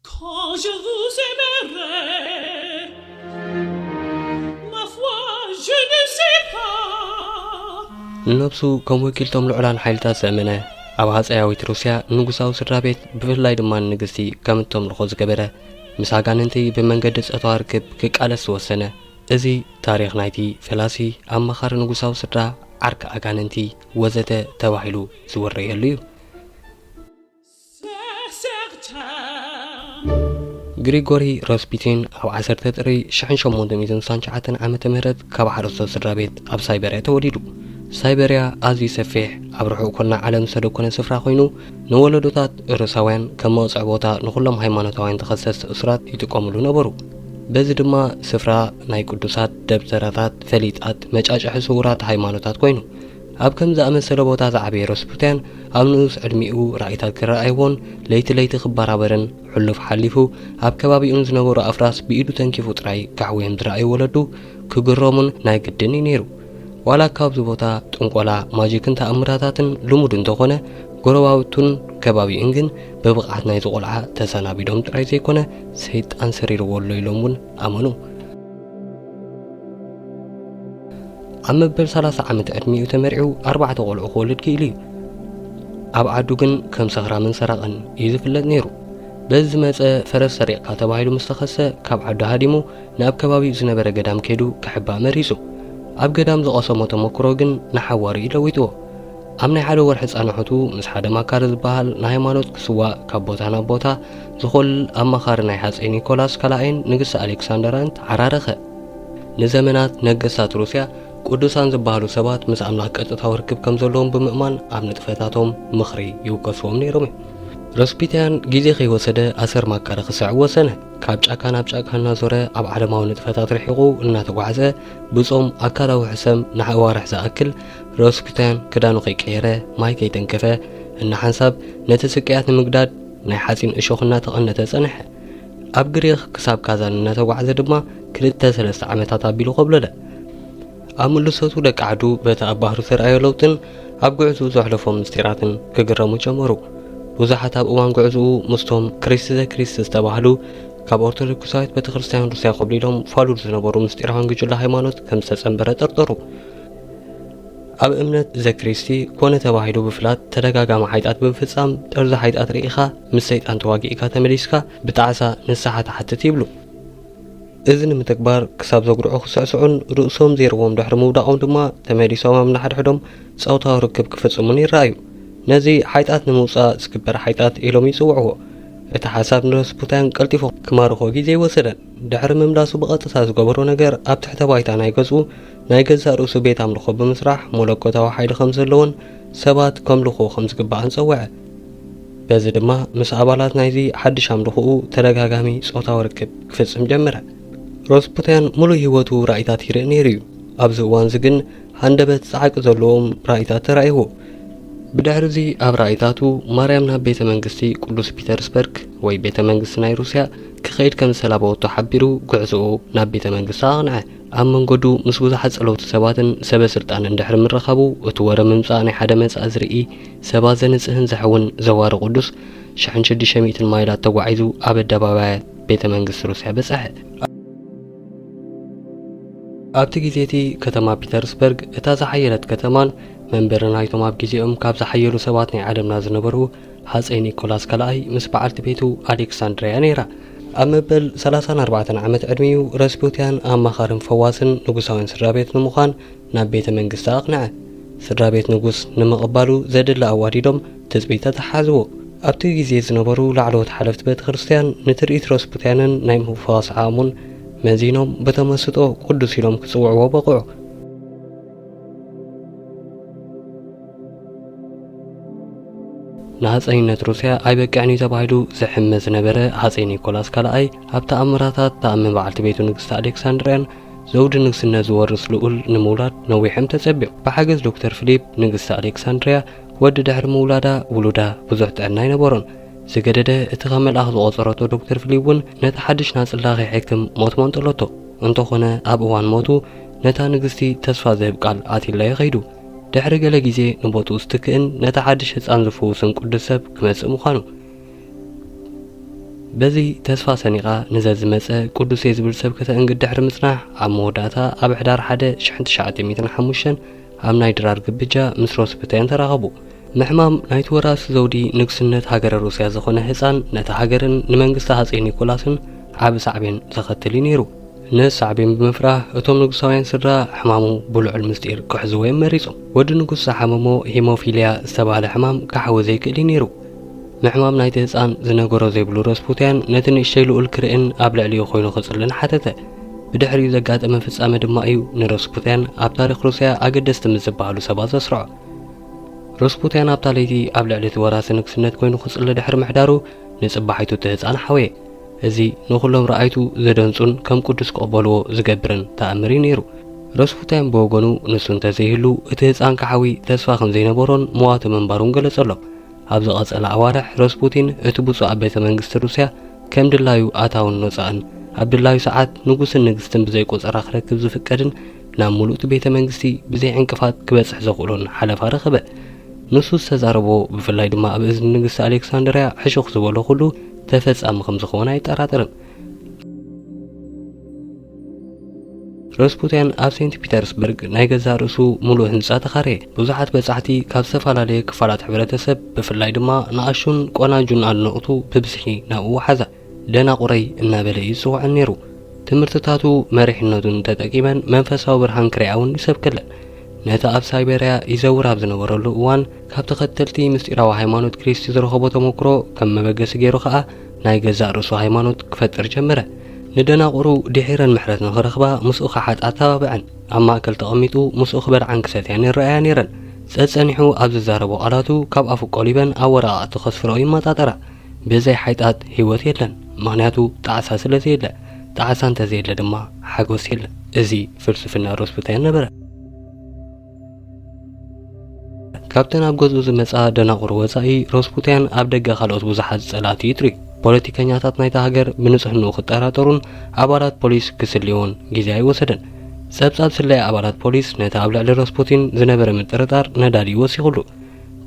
Quand je vous aimerai, ma foi, je ne sais pas. ንነብሱ ከም ወኪልቶም ልዑላን ሓይልታት ዘእመነ ኣብ ሃፀያዊት ሩስያ ንጉሳዊ ስድራ ቤት ብፍላይ ድማ ንግስቲ ከም እተምልኾ ዝገበረ ምስ ኣጋንንቲ ብመንገዲ ፀጥዋ ርክብ ክቃለስ ዝወሰነ እዚ ታሪክ ናይቲ ፈላሲ ኣማኻሪ ንጉሳዊ ስድራ ዓርኪ ኣጋንንቲ ወዘተ ተባሂሉ ዝወረየሉ እዩ። ግሪጎሪ ሮስፒቲን ኣብ 10 ጥሪ 1869 ዓመተ ምህረት ካብ ሓረስቶት ስድራ ቤት ኣብ ሳይበርያ ተወሊዱ። ሳይበርያ ኣዝዩ ሰፊሕ ኣብ ርሑቕ ኮና ዓለም ዝተደኮነ ስፍራ ኮይኑ ንወለዶታት ሩሳውያን ከም መውፅዒ ቦታ ንኩሎም ሃይማኖታውያን ተኸሰስቲ እስራት ይጥቀምሉ ነበሩ። በዚ ድማ ስፍራ ናይ ቅዱሳት ደብተራታት ፈሊጣት መጫጭሒ ስውራት ሃይማኖታት ኮይኑ ኣብ ከም ዝኣመሰለ ቦታ ዝዓበየ ሮስፒቲያን ኣብ ንኡስ ዕድሚኡ ራእይታት ክረኣይዎን ለይቲ ለይቲ ክባራበርን ሕሉፍ ሓሊፉ ኣብ ከባቢኡን ዝነበሩ ኣፍራስ ብኢዱ ተንኪፉ ጥራይ ካሕውዮም ዝረኣዩ ወለዱ ክግረሙን ናይ ግድን እዩ ነይሩ። ዋላ ካብዚ ቦታ ጥንቆላ ማጂክን ተኣምራታትን ልሙድ እንተኾነ ጎረባብቱን ከባቢኡን ግን በብቕዓት ናይ ዝቆልዓ ተሰናቢዶም ጥራይ ዘይኮነ ሰይጣን ሰሪርዎ ኣሎ ኢሎም እውን ኣመኑ። ኣብ መበል 30 ዓመት ዕድሚኡ ተመሪዑ 4 ቆልዑ ክወልድ ክኢሉ እዩ። ኣብ ዓዱ ግን ከም ሰኽራምን ሰራቕን እዩ ዝፍለጥ ነይሩ። በዚ መፀ ፈረስ ሰሪቕካ ተባሂሉ ምስ ተኸሰ ካብ ዓዱ ሃዲሙ ናብ ከባቢኡ ዝነበረ ገዳም ከይዱ ክሕባእ መሪፁ። ኣብ ገዳም ዝቐሰሞ ተመክሮ ግን ንሓዋሪ ለዊጥዎ። ኣብ ናይ ሓደ ወርሒ ፃንሑቱ ምስ ሓደ ማካሪ ዝበሃል ንሃይማኖት ክስዋእ ካብ ቦታ ናብ ቦታ ዝኸልል ኣማኻሪ ናይ ሃፀይ ኒኮላስ ካልኣይን ንግስቲ ኣሌክሳንደራን ተዓራረኸ። ንዘመናት ነገስታት ሩስያ ቅዱሳን ዝበሃሉ ሰባት ምስ ኣምላኽ ቀጥታዊ ርክብ ከም ዘለዎም ብምእማን ኣብ ንጥፈታቶም ምኽሪ ይውቀስዎም ነይሮም። ሮስፒቲያን ግዜ ከይወሰደ ኣሰር ማካሪ ክስዕብ ወሰነ። ካብ ጫካ ናብ ጫካ እናዞረ ኣብ ዓለማዊ ንጥፈታት ርሒቑ እናተጓዓዘ ብጾም ኣካላዊ ሕሰም ንሓዋርሕ ዝኣክል ሮስፒቲያን ክዳኑ ከይቀየረ ማይ ከይተንከፈ እናሓንሳብ ነቲ ስቅያት ንምግዳድ ናይ ሓፂን እሾኽ እናተቐነተ ጸንሐ። ኣብ ግሪኽ ክሳብ ካዛን እናተጓዓዘ ድማ 2-3 ዓመታት ኣቢሉ ኸብለለ። ኣብ ምልሰቱ ደቂ ዓዱ በቲ ኣብ ባህሩ ዝረኣዮ ለውጥን ኣብ ጉዕዙኡ ዘሕለፎም ምስጢራትን ክግረሙ ጀመሩ። ብዙሓት ኣብ እዋን ጉዕዙኡ ምስቶም ክሪስት ዝተባህሉ ካብ ኦርቶዶክሳዊት ቤተ ክርስቲያን ሩስያ ኸብሊሎም ፋሉድ ዝነበሩ ምስጢራውያን ጉጅለ ሃይማኖት ከም ዝተጸንበረ ጠርጠሩ። ኣብ እምነት ዘክሪስቲ ኮነ ተባሂሉ ብፍላት ተደጋጋሚ ሓይጣት ብምፍጻም ጠርዚ ሓይጣት ርኢኻ ምስ ሰይጣን ተዋጊእካ ተመሊስካ ብጣዕሳ ንስሓ ተሓትት ይብሉ። እዚ ንምትግባር ክሳብ ዘጉርዑ ክስዕስዑን ርእሶም ዘይርዎም ድሕሪ ምውዳቖም ድማ ተመሊሶም ኣብ ናሕድሕዶም ጸውታዊ ርክብ ክፍጽሙን ይረኣዩ። ነዚ ሓይጣት ንምውፃእ ዝግበር ሓይጣት ኢሎም ይጽውዕዎ። እቲ ሓሳብ ንሮስፒቲያን ቀልጢፎ ክማርኾ ግዜ ይወሰደን። ድሕሪ ምምላሱ ብቐጥታ ዝገበሮ ነገር ኣብ ትሕተ ባይታ ናይ ገዝኡ ናይ ገዛእ ርእሱ ቤት ኣምልኾ ብምስራሕ መለኮታዊ ሓይሊ ከም ዘለዎን ሰባት ከምልኾ ከም ዝግባእን ጸውዐ። በዚ ድማ ምስ ኣባላት ናይዚ ሓድሽ ኣምልኽኡ ተደጋጋሚ ጾታዊ ርክብ ክፍጽም ጀመረ። ሮስፒቲያን ሙሉእ ህይወቱ ራእይታት ይርኢ ነይሩ እዩ። ኣብዚ እዋን እዚ ግን ሃንደበት ፃዕቂ ዘለዎም ራእይታት ተራእይዎ። ብድሕሪ እዚ ኣብ ራእይታቱ ማርያም ናብ ቤተ መንግስቲ ቅዱስ ፒተርስበርግ ወይ ቤተ መንግስቲ ናይ ሩስያ ክኸይድ ከም ዝተላበወቶ ሓቢሩ ጉዕዝኡ ናብ ቤተ መንግስቲ ኣቕንዐ። ኣብ መንገዱ ምስ ብዙሓት ጸለውቲ ሰባትን ሰበስልጣን እንድሕሪ ምረኸቡ እቲ ወረ ምምፃእ ናይ ሓደ መጻእ ዝርኢ ሰባት ዘንጽህን ዘሕውን ዘዋሪ ቅዱስ 1600 ማይላት ተጓዒዙ ኣብ ኣደባባይ ቤተ መንግስቲ ሩስያ በጽሐ። ኣብቲ ግዜቲ ከተማ ፒተርስበርግ እታ ዝሓየለት ከተማን መንበሪ ናይቶም ኣብ ግዜኦም ካብ ዝሓየሉ ሰባት ናይ ዓለምና ዝነበሩ ሃፀይ ኒኮላስ ካልኣይ ምስ በዓልቲ ቤቱ ኣሌክሳንድሪያ ነይራ። ኣብ መበል 34 ዓመት ዕድሚኡ ሮስፒቲያን ኣማኻርን ፈዋስን ንጉሳውያን ስድራ ቤት ንምዃን ናብ ቤተ መንግስቲ ኣቕንዐ። ስድራ ቤት ንጉስ ንምቕባሉ ዘድሊ ኣዋዲዶም ትፅቢት ተተሓዝዎ። ኣብቲ ግዜ ዝነበሩ ላዕለዎት ሓለፍቲ ቤተ ክርስቲያን ንትርኢት ሮስፒቲያንን ናይ ምፍዋስ ዓቕሙን መዚኖም በተመስጦ ቅዱስ ኢሎም ክጽውዕዎ በቕዑ። ንሃፀይነት ሩስያ ኣይበቅዕን እዩ ተባሂሉ ዝሕመ ዝነበረ ሃፀይ ኒኮላስ ካልኣይ ኣብ ተኣምራታት ተኣምን በዓልቲ ቤቱ ንግስቲ ኣሌክሳንድርያን ዘውዲ ንግስነት ዝወርስ ልኡል ንምውላድ ነዊሖም ተጸቢቑ። ብሓገዝ ዶክተር ፊሊፕ ንግስቲ ኣሌክሳንድርያ ወዲ ድሕሪ ምውላዳ ውሉዳ ብዙሕ ጥዕና ይነበሮን። ዝገደደ እቲ ኸም መልኣኽ ዝቖፀረቶ ዶክተር ፊሊፕ እውን ነቲ ሓድሽ ናጽላኺ ሕክም ሞት መንጠለቶ። እንተኾነ ኣብ እዋን ሞቱ ነታ ንግስቲ ተስፋ ዝህብ ቃል ኣቲላ ይኸይዱ። ድሕሪ ገለ ግዜ ንቦትኡ ዝትክእን ነታ ሓድሽ ህፃን ዝፍውስን ቅዱስ ሰብ ክመጽእ ምዃኑ بزي تسفا سنيقا نزاز مسا قدوس يزبل سب كتأنقد دحر مصنع عم موداتا أب حدار حدا شحنت شعاتي ميتن حموشن عم نايدرار قبجا مسروس بتين تراغبو محمام نايت وراس زودي نقصنت هاجر روسيا زخونه حسان نتا هاجرن نمنقستا هاسي نيكولاسن عاب سعبين زختلي نيرو ناس سعبين بمفراه اتوم نقصاوين سرا حمامو بلوع المستير كحزوين مريسو ود نقص حمامو هيموفيليا استبال حمام كحوزي كلي نيرو محمام نايت حسان زنغورو زيبلو راسبوتيان نتن يشيلو الكرئن ابلع ليو خوينو خصلن حتته بدحري زقات امن فصامه دما ايو نراسبوتيان اب تاريخ روسيا اگدست مزبالو سبا زسرع راسبوتيان اب تاليتي ابلع لي وراس نقصنت كوينو خصل دحر محدارو نصبحيتو تهصان حوي ازي نخلهم رأيتو زدنصون كم قدس قبلو زقبرن تأمري نيرو راسبوتيان بوغنو نسون تزيهلو اتهصان كحوي تسفا خم زينبورون موات منبارون قلصلو ابز قصل عوارح راسبوتين اتبوصو عبيت منغست روسيا كم دلايو اتاون نوصان عبد الله ساعات نغوس النغستن بزي قصر اخركب زفقدن نامولوت بيت منغستي بزي عنقفات كبصح زقولون حلفا رخبه نسوس تزاربو بفلاي دما ابزن نغست الكسندريا حشوخ زبلو كله تفصام خمس خونا يطراطرن راسبوتيان اب سنت بيترسبرغ نايغزا رسو مولو هنصا تخاري بزحات بصحتي كاب سفالالي كفالات حبرتسب بفلاي دما ناشون قناجون النقطو ببسخي ناو حزا دنا قري ان بلي سوع نيرو تمرتتاتو مريحنتون تتقيمن منفساو برهان كرياون يسبكل نتا اب سايبريا يزور اب زنورلو وان كاب تختلتي مستيراو هايمانوت كريستي زرخبو تمكرو كم مبغس غيرو خا نايغزا رسو هايمانوت كفتر جمره ندنا قرو دحيرن محرت نخرخبا مسو خحات اتابعن اما اكل تقميتو مسو خبر عن كسات يعني الرأيانيرن ستصنحو ابز زاربو قالاتو كاب افو قليبن اورا تخسفروي ما تطرا بزي حيطات هيوت يلن مغنياتو تعسا سلسي يلا تعسا انت زي يلا دما حقوس يلا ازي فلسفنا راسبوتيان نبره كابتن ابغوز زمصا دناقر وصاي راسبوتيان اب دغه خالوت بزحات صلات يتري ፖለቲከኛታት ናይታ ሃገር ብንጽህኑ ክጠራጠሩን አባላት ፖሊስ ክስልዮን ጊዜ አይወሰደን ሰብሳብ ስለይ አባላት ፖሊስ ነታ አብላዕ ለራስፑቲን ዝነበረ ምጥርጣር ነዳዲ ወሲኹሉ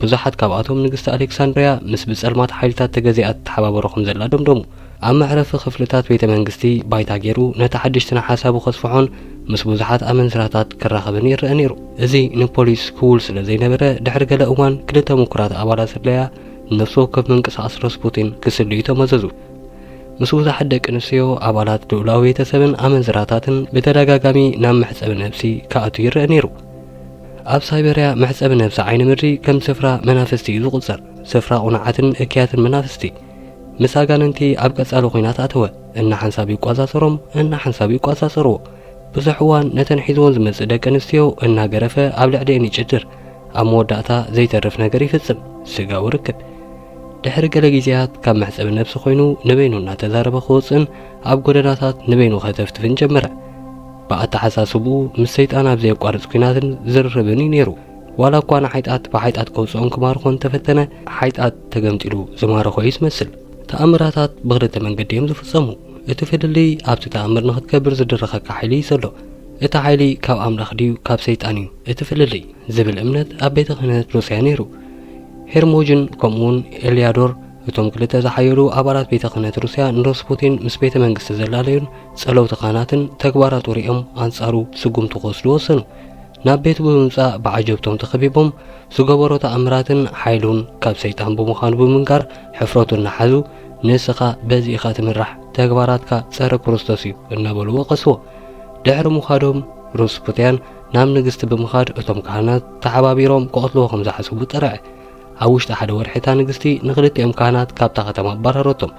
ብዙሓት ካብኣቶም ንግስቲ አሌክሳንድሪያ ምስ ብጸልማት ሓይልታት ተገዚአት ተሓባበረኹም ዘላ ደምደሙ ኣብ መዕረፊ ክፍልታት ቤተ መንግስቲ ባይታ ገይሩ ነታ ሓድሽትና ሓሳቡ ከስፍሖን ምስ ብዙሓት ኣመንዝራታት ክራኸብን ይርአ ነይሩ እዚ ንፖሊስ ክውል ስለ ዘይነበረ ድሕሪ ገለ እዋን ክልተ ምኩራት አባላት ስለያ نفسو كف من قصاص راسبوتين كسلي تمززو مسوزا حد كنسيو عبالات دولاوي تسبن امن زراتاتن بتدغاغامي نام محسب نفسي كاتو يرنيرو اب سايبريا محسب نفس عين مري كم سفرا منافستي زقصر سفرا قنعاتن اكياتن منافستي مساغاننتي اب قصالو خينات اتو ان حنسابي قواساسروم ان حنسابي قواساسرو بزحوان نتنحيزون زمص دكنسيو ان غرفه اب لعديني جدر اموداتا زيترف نغير يفصم سغا وركب دحر قل غيزيات كم محسب النفس خوينو نبينو نتزارب خوصن اب غدناتات نبينو خطفتفن جمره بعد حساسبو مسيطان اب زي قارص كيناتن زربني نيرو ولا كان حيطات بحيطات قوصون كمار كون تفتنه حيطات تغمطلو زماره خويس مسل تامراتات بغرت منقديم زفصمو اتفدلي اب تامر نخت كبر زدرخك حيلي سلو اتا حيلي كاب املاخ ديو كاب سيطانيو اتفللي زبل امنت ابيت خنات روسيا نيرو هرموجن كومون إليادور اتوم كلتا زحيلو عبارات بيت خنات روسيا نراسبوتين مس بيت منغست زلالين صلو تقاناتن تكبارات وريهم انصارو سقوم تقوسلو وسنو ناب بيت بمصا بعجبتهم تخبيبهم سغبرو تامراتن حيلون كاب سيطان بمخان بمنقار حفرتو نحزو نسخا بزي خاتمرح تكباراتكا صار كروستوسيو النابلو وقسو دحر مخادم راسبوتيان نام نغست بمخاد اتوم كهانات تحبابيروم قتلو خمزه حسبو طرع اوشت احد ورحتا نغستي نغلت امكانات كابتا ختم برهرتهم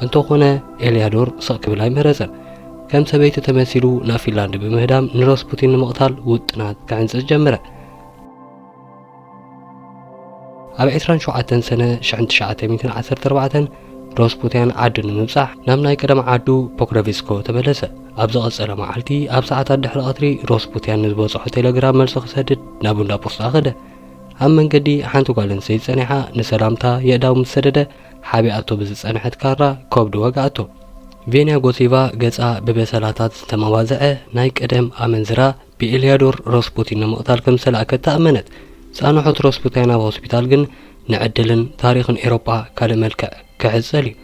انتو خونه اليادور صق بلاي مرزن كم سبيت تمثيلو نافيلاند بمهدام نراسبوتين مقتال وطنات كعنص جمره اب 27 سنه 1914 راسبوتين عدن مبصح نام ناي قدم عدو بوكروفسكو تبلسه ابز قصره معلتي اب ساعات دحر قطري راسبوتين نزبصح تيليجرام ملس خسدد نابوندا بوستا خده هم منقدي حانتو قالن سيد صنيحة نسلامتا يقداو مسدده حابي اتو بز صنيحت كارا كوبدو وقعتو فينيا غوسيفا قصا ببسلاتات تموازعه ناي قدم امنزرا بإليادور راسبوتين مقتال كم سلاكت تأمنت صانحت راسبوتينا بهوسبيتال جن نعدلن تاريخ اوروبا كالملكة كعزلي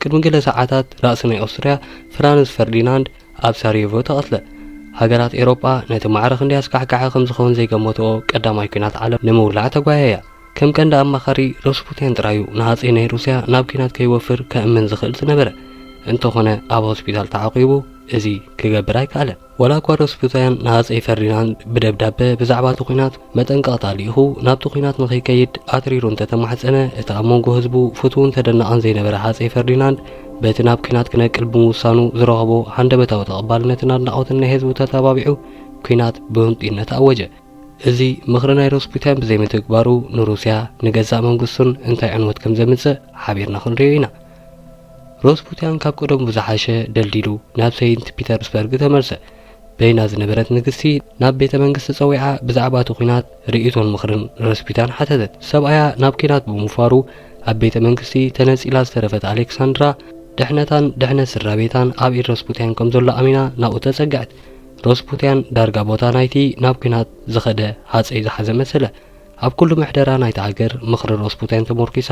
ቅድሚ ገለ ሰዓታት ራእሲ ናይ ኣውስትርያ ፍራንስ ፈርዲናንድ ኣብ ሳራየቮ ተቐትለ። ሃገራት ኤውሮጳ ነቲ ማዕረኽ እንዲያስካሕካሐ ከም ዝኸውን ዘይገመትኦ ቀዳማይ ኩናት ዓለም ንምውላዕ ተጓየያ። ከም ቀንዲ ኣማኻሪ ራስፑቲን ጥራዩ ንሃፀይ ናይ ሩስያ ናብ ኩናት ከይወፍር ከእምን ዝኽእል ዝነበረ እንተኾነ ኣብ ሆስፒታል ተዓቂቡ እዚ ክገብር ኣይከኣለን። ወላ እኳ ራስፑቲን ንሃፀይ ፈርዲናንድ ብደብዳቤ ብዛዕባ እቲ ኩናት መጠንቀቕታ ኣሊኢኹ ናብቲ ኩናት ንኸይከይድ ኣትሪሩ እንተተማሕፀነ እቲ ኣብ መንጎ ህዝቡ ፍትውን ተደናቕን ዘይነበረ ሃፀይ ፈርዲናንድ በቲ ናብ ኩናት ክነቅል ብምውሳኑ ዝረኸቦ ሃንደበታዊ ተቐባልነትን ኣድናቖትን ናይ ህዝቡ ተተባቢዑ ኩናት ብህንጡይነት ኣወጀ። እዚ ምኽሪ ናይ ራስፑቲን ብዘይምትግባሩ ንሩስያ ንገዛእ መንግስቱን እንታይ ዕንወት ከም ዘምፅእ ሓቢርና ክንሪኦ ኢና። ራስፑቲን ካብ ቀደሙ ብዝሓሸ ደልዲሉ ናብ ሴንት ፒተርስበርግ ተመልሰ። በይና ዝነበረት ንግስቲ ናብ ቤተ መንግስቲ ፀዊዓ ብዛዕባ እቲ ኩናት ርእቶን ምኽርን ራስፑቲን ሓተተት። ሰብኣያ ናብ ኩናት ብምፋሩ ኣብ ቤተ መንግስቲ ተነፂላ ዝተረፈት ኣሌክሳንድራ ድሕነታን ድሕነት ስድራ ቤታን ኣብ ኢድ ራስፑቲን ከም ዘሎ ኣሚና ናብኡ ተፀግዐት። ራስፑቲን ዳርጋ ቦታ ናይቲ ናብ ኩናት ዝኸደ ሃፀይ ዝሓዘ መሰለ። ኣብ ኩሉ ምሕደራ ናይቲ ሃገር ምኽሪ ራስፑቲን ተሞርኪሳ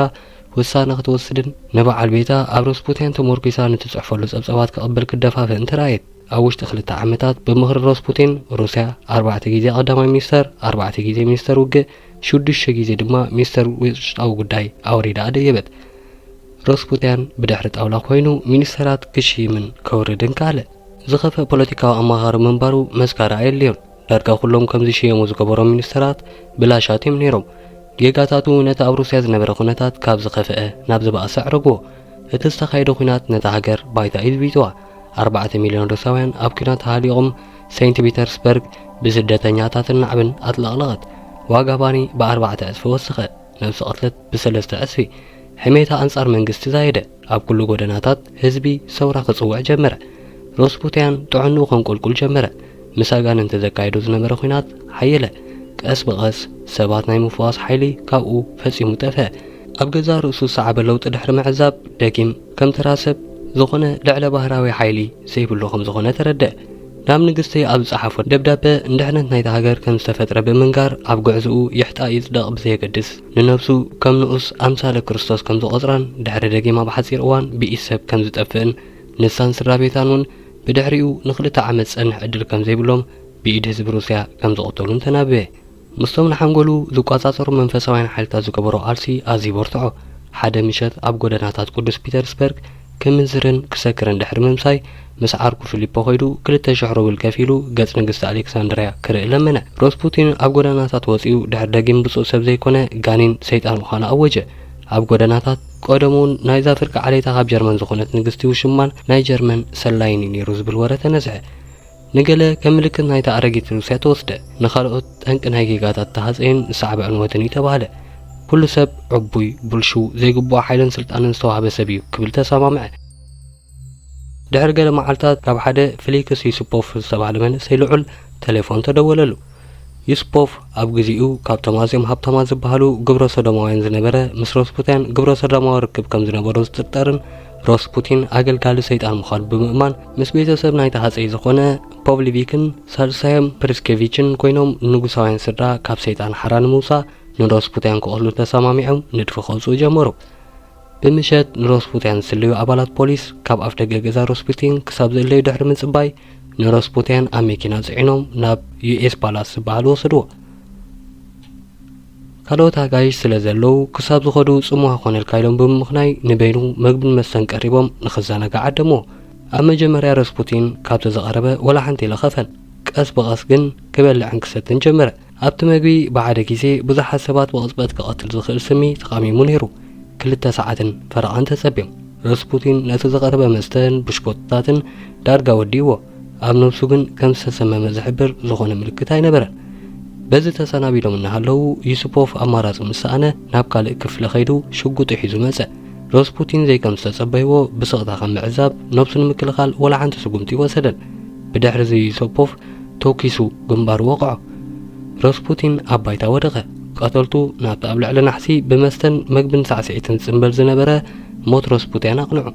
ውሳነ ክትወስድን ንበዓል ቤታ ኣብ ራስፑቲን ተሞርኪሳ ንትፅሕፈሉ ፀብፀባት ክቕበል ክደፋፍእን ተራእየት። ኣብ ውሽጢ 2 ዓመታት ብምኽሪ ራስፑቲን ሩስያ 4 ግዜ ቀዳማይ ሚኒስተር፣ 4 ግዜ ሚኒስተር ውግእ፣ 6 ግዜ ድማ ሚኒስተር ውሽጣዊ ጉዳይ ኣውሪዳ ኣደየበት። ራስፑቲን ብድሕሪ ጣውላ ኮይኑ ሚኒስተራት ክሽምን ከውርድን ካለ ዝኸፈ ፖለቲካዊ ኣማኻሪ ምንባሩ መስካራ የድልዮን። ዳርጋ ኩሎም ከምዚ ሽየሙ ዝገበሮም ሚኒስተራት ብላሻት እዮም ነይሮም። ጌጋታቱ ነቲ ኣብ ሩስያ ዝነበረ ኩነታት ካብ ዝኸፍአ ናብ ዝበኣሰ ዕረግዎ። እቲ ዝተኻየደ ኩናት ነቲ ሃገር ባይታ ይዝቢጥዋ። 4 ሚልዮን ሩሳውያን ኣብ ኩናት ተሃሊቖም ሴንት ፒተርስበርግ ብስደተኛታትን ናዕብን ኣጥለቕለቐት። ዋጋ ባኒ ብ4 እጥፊ ወስኸ። ነብሲ ቐትለት ብ3 እጥፊ። ሕሜታ ኣንጻር መንግስቲ ዛየደ። ኣብ ኩሉ ጎደናታት ህዝቢ ሰውራ ክጽውዕ ጀመረ። ራስፑቲን ጥዕንኡ ከንቁልቁል ጀመረ። ምስ ኣጋንንቲ ዘካየዶ ዝነበረ ኩናት ሓየለ። ቀስ ብቐስ ሰባት ናይ ምፍዋስ ሓይሊ ካብኡ ፈጺሙ ጠፍአ። ኣብ ገዛ ርእሱ ሰዓበ ለውጢ ድሕሪ ምዕዛብ ደጊም ከም ተራሰብ ዝኾነ ልዕለ ባህራዊ ሓይሊ ዘይብሉ ከም ዝኾነ ተረድአ። ናብ ንግስቲ ኣብ ዝፀሓፎ ደብዳቤ እንድሕነት ናይቲ ሃገር ከም ዝተፈጥረ ብምንጋር ኣብ ጉዕዝኡ ይሕጣ ይጽደቕ ብዘየገድስ ንነብሱ ከም ንኡስ ኣምሳለ ክርስቶስ ከም ዝቖፅራን ድሕሪ ደጊማ ብሓፂር እዋን ብኢድ ሰብ ከም ዝጠፍእን ንሳን ስድራ ቤታን እውን ብድሕሪኡ ን2 ዓመት ጸንሕ ዕድል ከም ዘይብሎም ብኢድ ህዝቢ ሩስያ ከም ዝቕተሉን ተናበየ። ምስቶም ንሓንጎሉ ዝቋጻጸሩ መንፈሳውያን ሓይልታት ዝገበሮ ቃልሲ ኣዝዩ በርትዖ። ሓደ ምሸት ኣብ ጎደናታት ቅዱስ ፒተርስበርግ ከምንዝርን ክሰክርን ድሕሪ ምምሳይ ምስ ዓርኩ ፊሊፖ ኸይዱ 2,000 ሩብል ከፊሉ ገጽ ንግስቲ ኣሌክሳንድርያ ክርኢ ለመነ። ራስፑቲን ኣብ ጎደናታት ወፂኡ ድሕሪ ደጊም ብፁዕ ሰብ ዘይኮነ ጋኒን ሰይጣን ምዃኑ ኣወጀ። ኣብ ጎደናታት ቀደሙን ናይዛ ፍርቂ ዓሌታ ካብ ጀርመን ዝኾነት ንግስቲ ውሽማን ናይ ጀርመን ሰላይኒ ነይሩ ዝብል ወረ ተነስሐ። ንገለ ከም ምልክት ናይታ ኣረጊት ሩስያ ተወስደ። ንኻልኦት ጠንቂ ናይ ጌጋታት ተሃፀይን ዝሰዕበ ዕንወትን ተባህለ። ኩሉ ሰብ ዕቡይ ብልሹ ዘይግብኦ ሓይልን ስልጣንን ዝተዋህበ ሰብ እዩ ክብል ተሰማምዐ። ድሕሪ ገለ መዓልታት ካብ ሓደ ፌሊክስ ዩስፖፍ ዝተባህለ መንእሰይ ልዑል ቴሌፎን ተደወለሉ። ዩስፖፍ ኣብ ግዚኡ ካብቶም ኣዝዮም ሃብታማት ዝበሃሉ ግብረ ሰዶማውያን ዝነበረ ምስ ራስፑቲን ግብረ ሰዶማዊ ርክብ ከም ዝነበሮ ዝጥርጠርን ራስፑቲን ኣገልጋሊ ሰይጣን ምዃኑ ብምእማን ምስ ቤተሰብ ናይቲ ሃፀይ ዝኾነ ፖቭሊቪክን ሳልሳዮም ፕሪስኬቪችን ኮይኖም ንጉሳውያን ስድራ ካብ ሰይጣን ሓራ ንምውሳእ ንራስፑቲን ክቐትሉ ተሰማሚዖም ንድፊ ከውፅኡ ጀመሩ። ብምሸት ንራስፑቲን ዝስልዩ ኣባላት ፖሊስ ካብ ኣፍ ደገ ገዛ ራስፑቲን ክሳብ ዘለዩ ድሕሪ ምጽባይ ንራስፑቲን ኣብ መኪና ጽዒኖም ናብ ዩኤስ ፓላስ ዝበሃል ወሰድዎ። ካልኦት ኣጋይሽ ስለ ዘለዉ ክሳብ ዝኸዱ ጽሙዋ ኾነልካ ኢሎም ብምምኽናይ ንበይኑ መግብን መስተን ቀሪቦም ንኽዘናጋ ዓደሞ። ኣብ መጀመርያ ራስፑቲን ካብቲ ዝቐረበ ወላ ሓንቲ ኢለኸፈን። ቀስ ብቐስ ግን ክበልዕን ክሰትን ጀመረ። ኣብቲ መግቢ ብሓደ ግዜ ብዙሓት ሰባት ብቕጽበት ክቐትል ዝኽእል ስሚ ተቓሚሙ ነይሩ። 2 ሰዓትን ፈረቓን ተጸቢዮም ራስፑቲን ነቲ ዝቐረበ መስተን ብሽኮትታትን ዳርጋ ወዲእዎ። ኣብ ነብሱ ግን ከም ዝተሰመመ ዝሕብር ዝኾነ ምልክት ኣይነበረን። በዚ ተሰናቢሎም እናሃለዉ ዩስፖፍ ኣማራፂ ምሰኣነ ናብ ካልእ ክፍሊ ኸይዱ ሽጉጡ ሒዙ መጸ። ራስፑቲን ዘይከም ዝተጸበይዎ ብስቕታ ከም ምዕዛብ ነብሱ ንምክልኻል ወላ ሓንቲ ስጉምቲ ይወሰደን። ብድሕሪ እዚ ዩስፖፍ ተኪሱ ግንባሩ ወቕዖ። ራስፑቲን ኣብ ባይታ ወደቐ። ቀተልቱ ናብቲ ኣብ ልዕሊ ናሕሲ ብመስተን መግብን ሳዕስዒትን ጽምበል ዝነበረ ሞት ራስፑቲን ኣቕንዑ።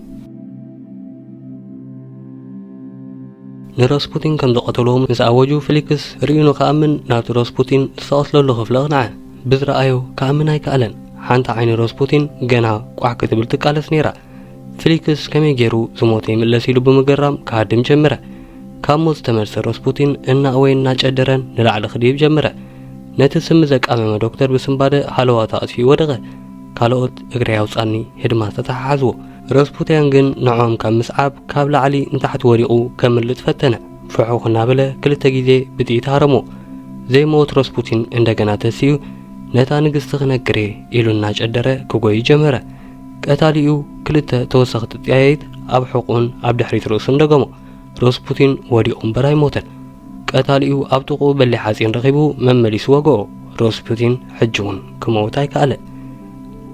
ንራስፑቲን ከም ዝቐተልዎ ምስ ኣወጁ ፌሊክስ ርኢዩ ንኸኣምን ናብቲ ራስፑቲን ዝተቐትለሉ ክፍሊ ቕንዐ። ብዝረኣዮ ከኣምን ኣይከኣለን። ሓንቲ ዓይኒ ራስፑቲን ገና ቋሕ ክትብል ትቃለስ ነይራ። فليكس كمي جيرو زموتي ملسيلو بمقرام كهدم جمرة كاموز تمرس راسبوتين إن أوين ناج أدران نلعل خديب جمرة نتسم زك أمام دكتور بسنبادة حلوات أطفي ودغة كالوت اغريا وصاني هدما تتحازو راسبوتين جن نعوم كام مسعاب كابل علي انتحت وريقو كامل تفتنا فعو خنابلة كل تجيزي بديت هرمو زي موت راسبوتين اندقنا تسيو نتا نقستغنا قري إلو الناج أدرة كوغوي جمرة قتاليو كلتا توسخت تيايت أب حقون أب دحريت روسن دقمو راسبوتين وريقون براي موتن قتاليو أب تقو بلي حاسين رغيبو ممليس وقو راسبوتين حجون كموتاي كالة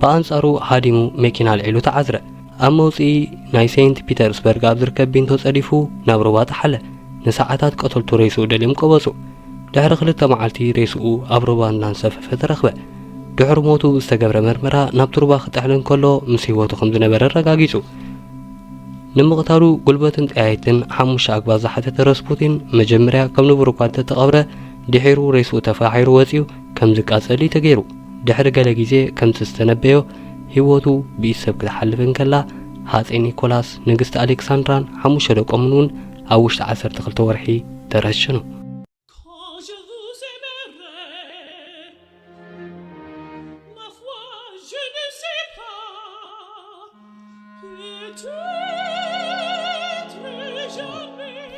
بانسارو هاديمو ميكينا العيلو تعزرة أموزي ناي سينت بيترسبرغ أبزركب بينتو صديفو نابروبات حالة نساعتات قتلتو ريسو دليم قبصو دحر خلطة معالتي ريسو أبروبان نانسف فترخبه دحر موتو استقبر مرمرا نابتروبا خطحلن كله مسيواتو خمز نبرر رقاقيسو نمغتارو قلبتن تقايتن حموش أقبا زحتة راسبوتين مجمريا كم نبروكات تقبره دحيرو ريسو تفاحيرو وزيو كم زكاسلي تغيرو دحر قلقيزي كم تستنبيو هيوتو بيسب كتحلفن كلا هاتي نيكولاس نقست ألكساندران حموش رقمنون أوش تعسر تخلطو ورحي ترشنو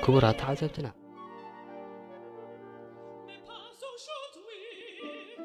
كبرات عزبتنا